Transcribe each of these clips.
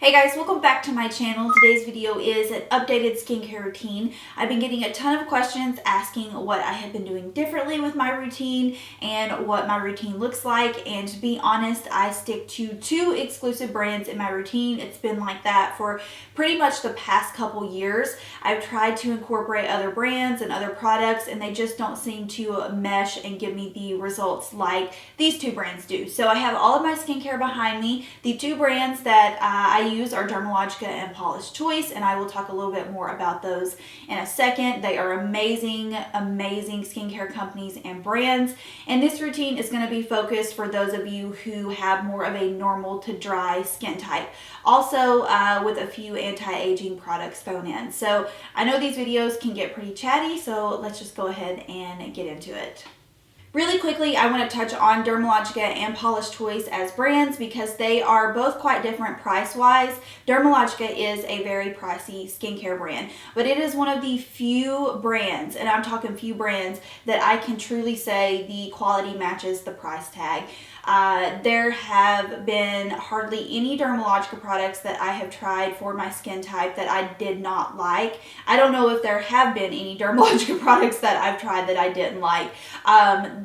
Hey guys, welcome back to my channel. Today's video is an updated skincare routine. I've been getting a ton of questions asking what I have been doing differently with my routine and what my routine looks like. And to be honest, I stick to 2 exclusive brands in my routine. It's been like that for pretty much the past couple years. I've tried to incorporate other brands and other products and they just don't seem to mesh and give me the results like these 2 brands do. So I have all of my skincare behind me. The 2 brands that I use are Dermalogica and Paula's Choice, and I will talk a little bit more about those in a second. They are amazing, amazing skincare companies and brands, and this routine is going to be focused for those of you who have more of a normal to dry skin type. Also with a few anti-aging products thrown in. So I know these videos can get pretty chatty, so let's just go ahead and get into it. Really quickly, I want to touch on Dermalogica and Paula's Choice as brands because they are both quite different price-wise. Dermalogica is a very pricey skincare brand, but it is one of the few brands, and I'm talking few brands, that I can truly say the quality matches the price tag. There have been hardly any Dermalogica products that I have tried for my skin type that I did not like. I don't know if there have been any Dermalogica products that I've tried that I didn't like.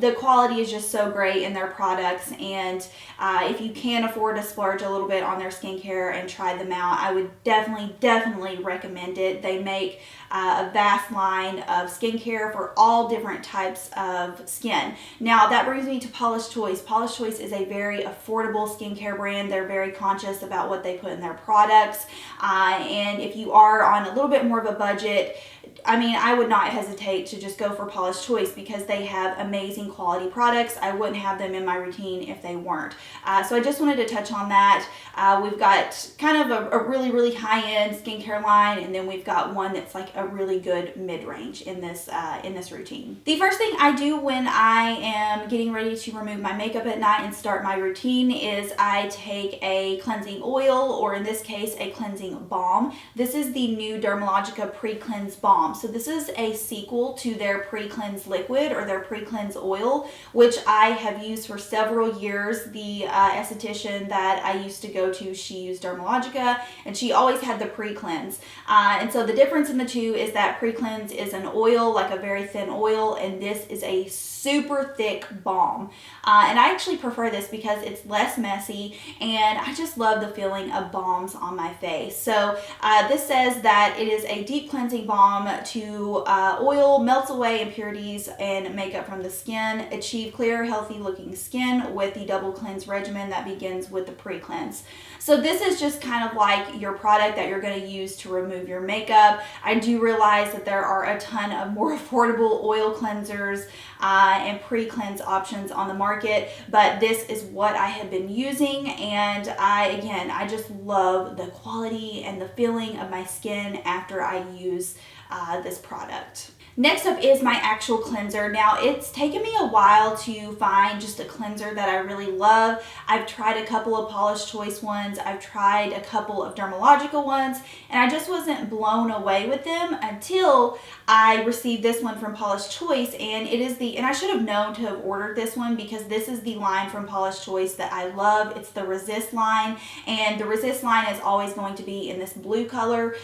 The quality is just so great in their products, and if you can afford to splurge a little bit on their skincare and try them out, I would definitely recommend it. They make a vast line of skincare for all different types of skin. Now that brings me to Paula's Choice. Paula's Choice is a very affordable skincare brand. They're very conscious about what they put in their products, and if you are on a little bit more of a budget, I mean, I would not hesitate to just go for Paula's Choice because they have amazing quality products. I wouldn't have them in my routine if they weren't. So I just wanted to touch on that. We've got kind of a really high-end skincare line, and then we've got one that's like a really good mid-range in this routine. The first thing I do when I am getting ready to remove my makeup at night and start my routine is I take a cleansing oil, or in this case, a cleansing balm. This is the Nude Dermalogica Pre-Cleanse Balm. So this is a sequel to their pre-cleanse liquid or their pre-cleanse oil, which I have used for several years. The esthetician that I used to go to, she used Dermalogica, and she always had the pre-cleanse. And so the difference in the two is that pre-cleanse is an oil, like a very thin oil, and this is a super thick balm. And I actually prefer this because it's less messy, and I just love the feeling of balms on my face. So this says that it is a deep cleansing balm to oil, melts away impurities and makeup from the skin, achieve clear, healthy looking skin with the double cleanse regimen that begins with the pre-cleanse. So this is just kind of like your product that you're going to use to remove your makeup. I do realize that there are a ton of more affordable oil cleansers and pre-cleanse options on the market, but this is what I have been using, and I just love the quality and the feeling of my skin after I use this product. Next up is my actual cleanser. Now, it's taken me a while to find just a cleanser that I really love. I've tried a couple of Paula's Choice ones, I've tried a couple of Dermalogica ones, and I just wasn't blown away with them until I received this one from Paula's Choice, and it is and I should have known to have ordered this one because this is the line from Paula's Choice that I love. It's the Resist line, and the Resist line is always going to be in this blue color,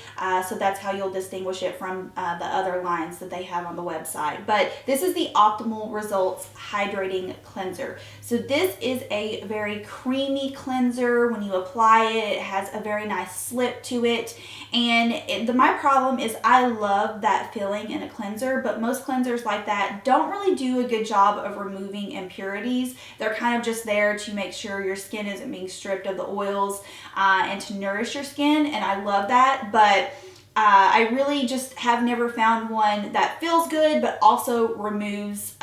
so that's how you'll distinguish it from the other lines that they have on the website. But this is the Optimal Results Hydrating Cleanser. So this is a very creamy cleanser. When you apply it, it has a very nice slip to it, and my problem is I love that feeling in a cleanser, but most cleansers like that don't really do a good job of removing impurities. They're kind of just there to make sure your skin isn't being stripped of the oils and to nourish your skin, and I love that, but I really just have never found one that feels good but also removes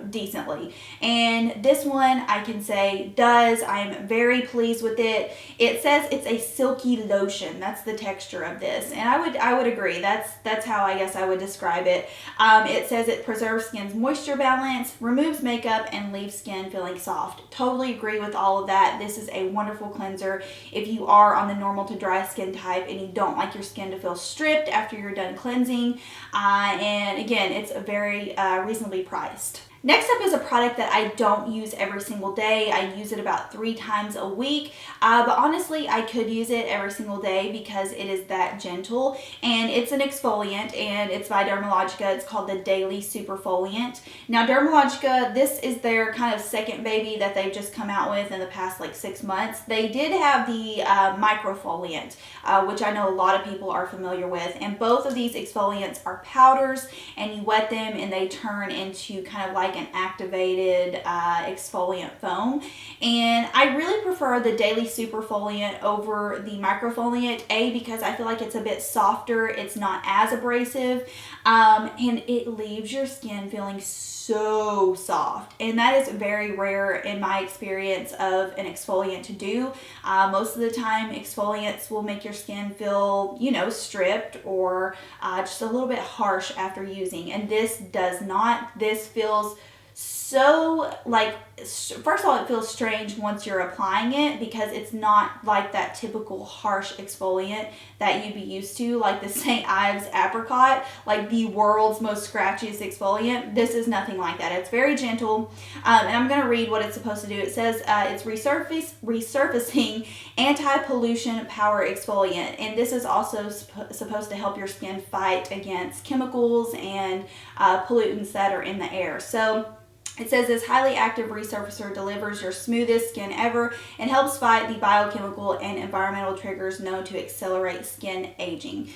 decently. And this one I can say does. I'm very pleased with it. It says it's a silky lotion. That's the texture of this, and I would agree. That's how I guess I would describe it. It says it preserves skin's moisture balance, removes makeup, and leaves skin feeling soft. Totally agree with all of that. This is a wonderful cleanser if you are on the normal to dry skin type and you don't like your skin to feel stripped after you're done cleansing, and again, it's a very reasonably priced. Next up is a product that I don't use every single day. I use it about 3 times a week, but honestly, I could use it every single day because it is that gentle, and it's an exfoliant, and it's by Dermalogica. It's called the Daily Superfoliant. Now, Dermalogica, this is their kind of second baby that they've just come out with in the past like 6 months. They did have the microfoliant, which I know a lot of people are familiar with, and both of these exfoliants are powders, and you wet them and they turn into kind of like an activated exfoliant foam. And I really prefer the Daily Superfoliant over the microfoliant, because I feel like it's a bit softer, it's not as abrasive, and it leaves your skin feeling so soft, and that is very rare in my experience of an exfoliant to do. Most of the time exfoliants will make your skin feel, you know, stripped or just a little bit harsh after using, and this does not. This feels so like, first of all, it feels strange once you're applying it because it's not like that typical harsh exfoliant that you'd be used to, like the St. Ives Apricot, like the world's most scratchiest exfoliant. This is nothing like that. It's very gentle, and I'm going to read what it's supposed to do. It says it's resurfacing anti-pollution power exfoliant, and this is also supposed to help your skin fight against chemicals and pollutants that are in the air. So it says this highly active resurfacer delivers your smoothest skin ever and helps fight the biochemical and environmental triggers known to accelerate skin aging.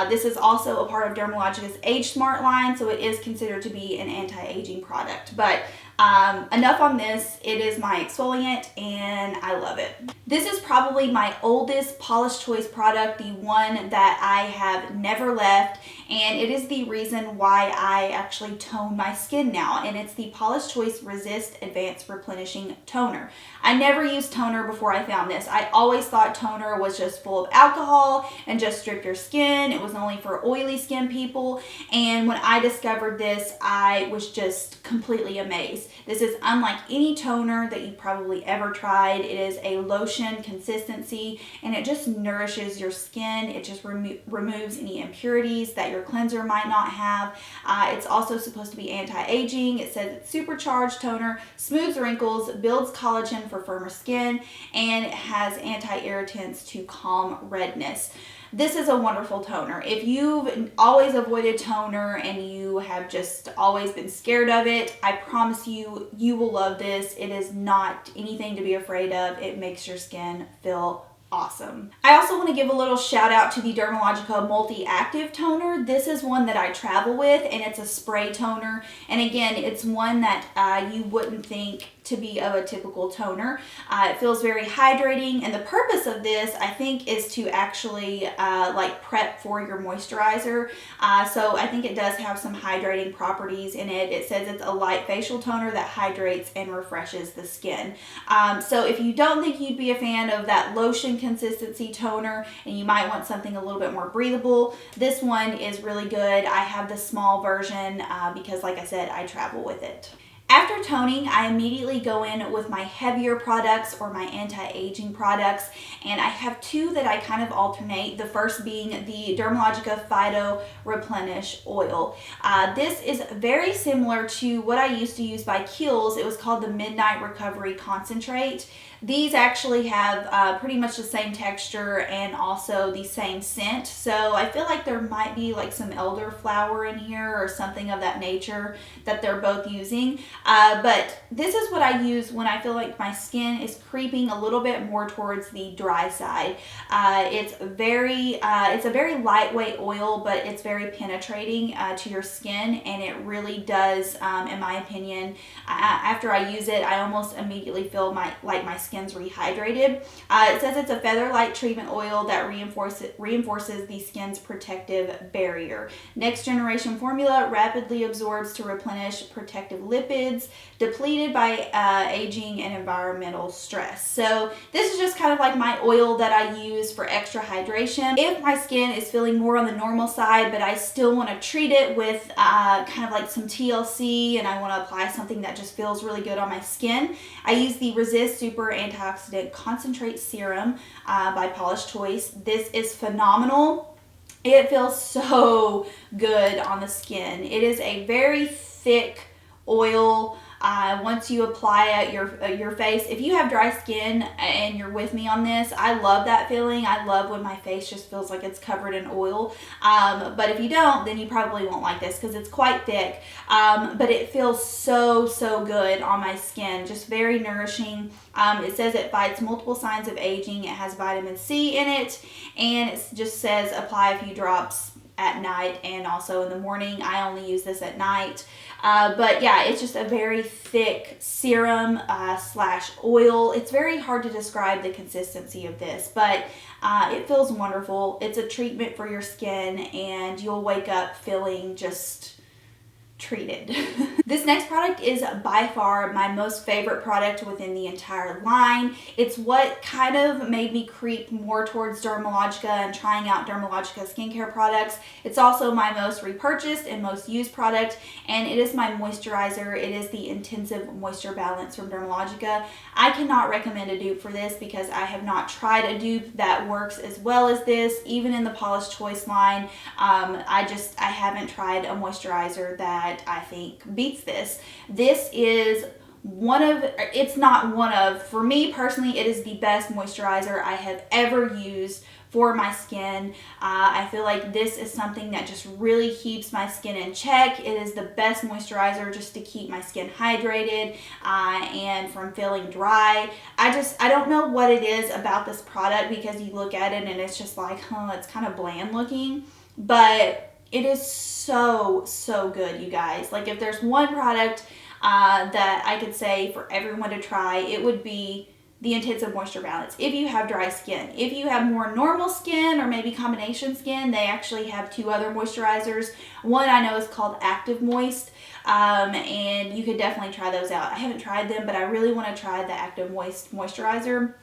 This is also a part of Dermalogica's Age Smart line, so it is considered to be an anti-aging product. But enough on this. It is my exfoliant and I love it. This is probably my oldest Paula's Choice product, the one that I have never left, and it is the reason why I actually tone my skin now, and it's the Paula's Choice Resist Advanced Replenishing Toner. I never used toner before I found this. I always thought toner was just full of alcohol and just stripped your skin. It was only for oily skin people, and when I discovered this, I was just completely amazed. This is unlike any toner that you've probably ever tried. It is a lotion consistency, and it just nourishes your skin. It just removes any impurities that your cleanser might not have. It's also supposed to be anti-aging. It says it's supercharged toner, smooths wrinkles, builds collagen for firmer skin, and it has anti-irritants to calm redness. This is a wonderful toner. If you've always avoided toner and you have just always been scared of it, I promise you, you will love this. It is not anything to be afraid of. It makes your skin feel awesome. I also want to give a little shout out to the Dermalogica Multi-Active Toner. This is one that I travel with, and it's a spray toner. And again, it's one that you wouldn't think to be of a typical toner. It feels very hydrating, and the purpose of this, I think, is to actually like prep for your moisturizer. So I think it does have some hydrating properties in it. It says it's a light facial toner that hydrates and refreshes the skin. So if you don't think you'd be a fan of that lotion consistency toner and you might want something a little bit more breathable, this one is really good. I have the small version because, like I said, I travel with it. After toning, I immediately go in with my heavier products or my anti-aging products, and I have two that I kind of alternate, the first being the Dermalogica Phyto-Replenish Oil. This is very similar to what I used to use by Kiehl's. It was called the Midnight Recovery Concentrate. These actually have pretty much the same texture and also the same scent, so I feel like there might be like some elderflower in here or something of that nature that they're both using. But this is what I use when I feel like my skin is creeping a little bit more towards the dry side. It's a very lightweight oil, but it's very penetrating to your skin, and it really does, in my opinion, after I use it, I almost immediately feel like my skin's rehydrated. It says it's a feather light treatment oil that reinforces the skin's protective barrier. Next generation formula rapidly absorbs to replenish protective lipids depleted by aging and environmental stress. So this is just kind of like my oil that I use for extra hydration. If my skin is feeling more on the normal side, but I still want to treat it with kind of like some TLC, and I want to apply something that just feels really good on my skin, I use the Resist Super Antioxidant Concentrate Serum by Paula's Choice. This is phenomenal. It feels so good on the skin. It is a very thick oil once you apply it your face. If you have dry skin and you're with me on this, I love that feeling. I love when my face just feels like it's covered in oil. But if you don't, then you probably won't like this because it's quite thick. But it feels so good on my skin. Just very nourishing. It says it fights multiple signs of aging. It has vitamin C in it, and it just says apply a few drops at night and also in the morning. I only use this at night. But yeah, it's just a very thick serum slash oil. It's very hard to describe the consistency of this, but it feels wonderful. It's a treatment for your skin, and you'll wake up feeling just treated. This next product is by far my most favorite product within the entire line. It's what kind of made me creep more towards Dermalogica and trying out Dermalogica skincare products. It's also my most repurchased and most used product, and it is my moisturizer. It is the Intensive Moisture Balance from Dermalogica. I cannot recommend a dupe for this because I have not tried a dupe that works as well as this. Even in the Paula's Choice line, I haven't tried a moisturizer that I think beats this. This is for me personally, it is the best moisturizer I have ever used for my skin. I feel like this is something that just really keeps my skin in check. It is the best moisturizer just to keep my skin hydrated and from feeling dry. I don't know what it is about this product, because you look at it and it's just like, it's kind of bland looking, but it is so good, you guys. Like, if there's one product that I could say for everyone to try, it would be the Intensive Moisture Balance. If you have dry skin, if you have more normal skin or maybe combination skin, they actually have two other moisturizers. One I know is called Active Moist, and you could definitely try those out. I haven't tried them, but I really want to try the Active Moist moisturizer.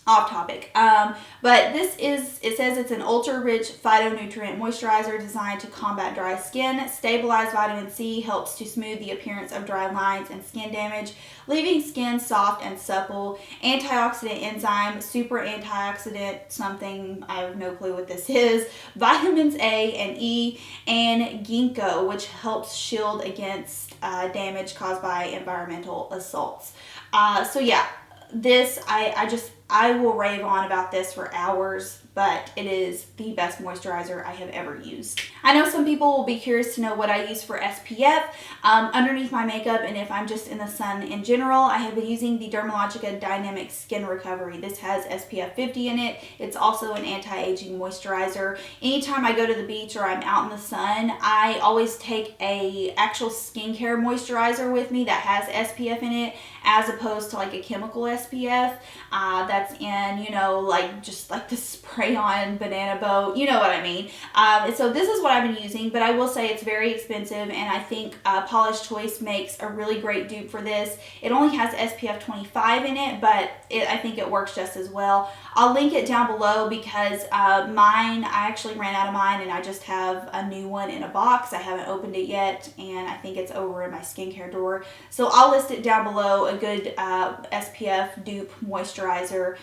Off topic, but it says it's an ultra-rich phytonutrient moisturizer designed to combat dry skin. Stabilized vitamin C helps to smooth the appearance of dry lines and skin damage, leaving skin soft and supple. Antioxidant enzyme, super antioxidant something, I have no clue what this is. Vitamins A and E, and ginkgo, which helps shield against damage caused by environmental assaults. So yeah, this, I will rave on about this for hours, but it is the best moisturizer I have ever used. I know some people will be curious to know what I use for SPF underneath my makeup, and if I'm just in the sun in general. I have been using the Dermalogica Dynamic Skin Recovery. This has SPF 50 in it. It's also an anti-aging moisturizer. Anytime I go to the beach or I'm out in the sun, I always take a actual skincare moisturizer with me that has SPF in it, as opposed to like a chemical SPF that's in, like just like the spray on banana boat, you know what I mean. So this is what I've been using, but I will say it's very expensive, and I think Paula's Choice makes a really great dupe for this. It only has SPF 25 in it, but I think it works just as well. I'll link it down below because mine, I actually ran out of mine, and I just have a new one in a box. I haven't opened it yet, and I think it's over in my skincare drawer. So I'll list it down below, a good SPF dupe moisturizer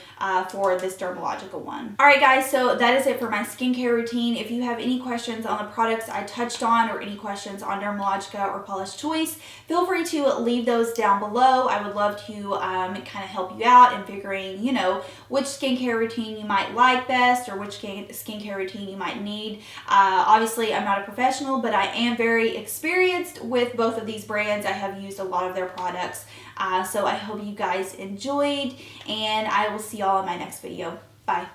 for this Dermalogica one. Alright guys, so that is it for my skincare routine. If you have any questions on the products I touched on, or any questions on Dermalogica or Paula's Choice, feel free to leave those down below. I would love to kind of help you out in figuring, which skincare routine you might like best, or which skincare routine you might need. Obviously, I'm not a professional, but I am very experienced with both of these brands. I have used a lot of their products. So I hope you guys enjoyed, and I will see y'all in my next video. Bye.